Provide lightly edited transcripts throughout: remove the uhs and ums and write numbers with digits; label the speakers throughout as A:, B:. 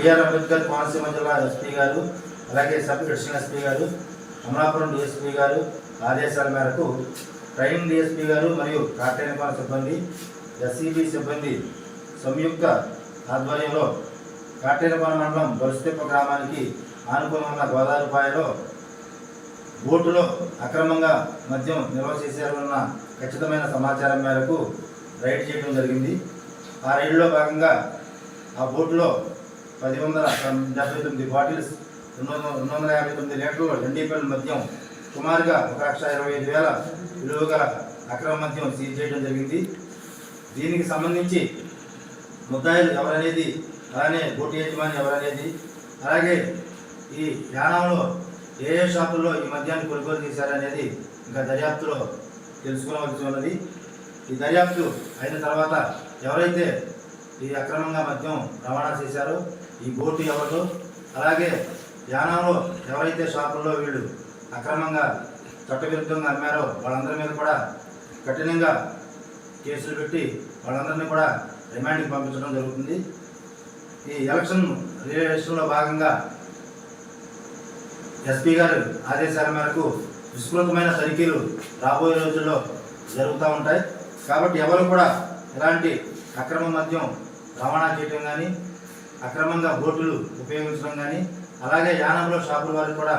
A: BR Ambedkar Konaseema జిల్లా SP గారు, అలాగే సబ్ డివిజనల్ ఎస్పీ గారు, అమలాపురం డిఎస్పీ గారు ఆదేశాల మేరకు ట్రైనింగ్ డిఎస్పీ గారు మరియు కాటేనిపాల సిబ్బంది, ఎస్సీబీ సిబ్బంది సంయుక్త ఆధ్వర్యంలో కాటేనిపాల మండలం బొలుసుతిప్ప గ్రామానికి ఆనుకుని ఉన్న గోదావరిపాయలో బోటులో అక్రమంగా మద్యం నిల్వ చేశారన్న ఖచ్చితమైన సమాచారం మేరకు రైడ్ చేయడం జరిగింది. ఆ రైడ్లో భాగంగా ఆ బోటులో 1079 బాటిల్స్ 259 లీటర్లు ఎన్డీపీఎల్ మద్యం సుమారుగా 1,25,000 విలువ గల అక్రమ మద్యం సీజ్ చేయడం జరిగింది. దీనికి సంబంధించి ముద్దాయిలు ఎవరనేది, అలానే బోటు యజమాని ఎవరనేది, అలాగే ఈ యానంలో ఏ షాపుల్లో ఈ మద్యాన్ని కొనుగోలు చేశారనేది ఇంకా దర్యాప్తులో తెలుసుకోవాల్సి ఉన్నది. ఈ దర్యాప్తు అయిన తర్వాత ఎవరైతే ఈ అక్రమంగా మద్యం రవాణా చేశారో, ఈ బోటు ఎవరు, అలాగే యానంలో ఎవరైతే షాపుల్లో వీళ్ళు అక్రమంగా చట్టవిరుద్ధంగా అమ్మారో వాళ్ళందరి మీద కూడా కఠినంగా కేసులు పెట్టి వాళ్ళందరినీ కూడా రిమాండ్కి పంపించడం జరుగుతుంది. ఈ ఎలక్షన్ రిలేషన్లో భాగంగా ఎస్పీ గారు ఆదేశాల మేరకు విస్తృతమైన తనిఖీలు రాబోయే రోజుల్లో జరుగుతూ ఉంటాయి. కాబట్టి ఎవరు కూడా ఇలాంటి అక్రమ మద్యం రవాణా చేయడం కానీ, అక్రమంగా బోటులు ఉపయోగించడం కానీ, అలాగే యానంలో షాపుల వారు కూడా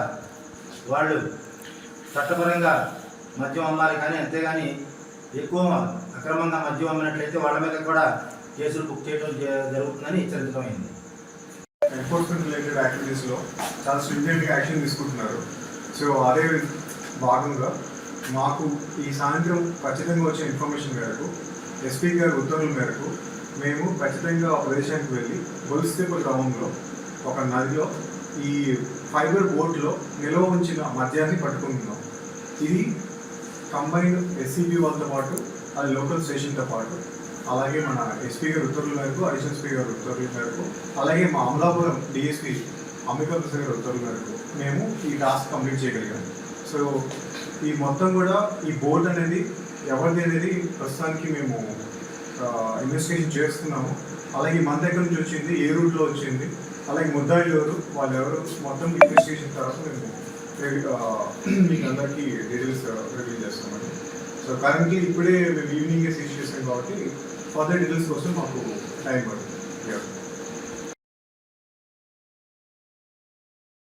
A: వాళ్ళు చట్టపరంగా మద్యం అమ్మాలి కానీ, అంతేగాని ఎక్కువ అక్రమంగా మద్యం అమ్మినట్లయితే వాళ్ళ మీద కూడా కేసులు బుక్ చేయడం జరుగుతుందని హెచ్చరించడమైంది.
B: ఎన్ఫోర్స్మెంట్ రిలేటెడ్ యాక్టివిటీస్లో చాలా స్ట్రిక్ట్గా యాక్షన్ తీసుకుంటున్నారు. సో అదే భాగంగా మాకు ఈ సాయంత్రం ఖచ్చితంగా వచ్చే ఇన్ఫర్మేషన్ మేరకు, ఎస్పీ గారి ఉత్తర్వుల మేరకు మేము ఖచ్చితంగా ఆ ప్రదేశానికి వెళ్ళి బొలుసుతిప్ప గ్రామంలో ఒక నదిలో ఈ ఫైబర్ బోట్లో నిల్వ ఉంచిన మద్యాన్ని పట్టుకుంటున్నాం. ఇది కంబైన్డ్ ఎస్సీబీ వాళ్ళతో పాటు, అది లోకల్ స్టేషన్తో పాటు, అలాగే మన ఎస్పీ గారి ఉత్తర్వుల మేరకు, అడిషనల్ ఎస్పీ గారి ఉత్తర్వుల మేరకు, అలాగే మా అమలాపురం డిఎస్పీ అంబికా ప్రసాద్ గారి ఉత్తర్వుల మేరకు మేము ఈ టాస్క్ కంప్లీట్ చేయగలిగాం. సో ఈ మొత్తం కూడా ఈ బోర్డు అనేది ఎవరిది అనేది ప్రస్తుతానికి మేము ఇన్వెస్టిగేషన్ చేస్తున్నాము. అలాగే మన దగ్గర నుంచి వచ్చింది, ఏ రూట్లో వచ్చింది, అలాగే ముద్దాయిలు ఎవరు, వాళ్ళు ఎవరు, మొత్తం ఇన్వెస్టిగేషన్ తర్వాత మేము మీకు అందరికీ డీటెయిల్స్ రివీల్ చేస్తామండి. సో కరెంట్లీ ఇప్పుడే మేము ఈవినింగే సీజ్ చేసాం కాబట్టి ఫర్దర్ డీటెయిల్స్ కోసం మాకు టైం పడుతుంది.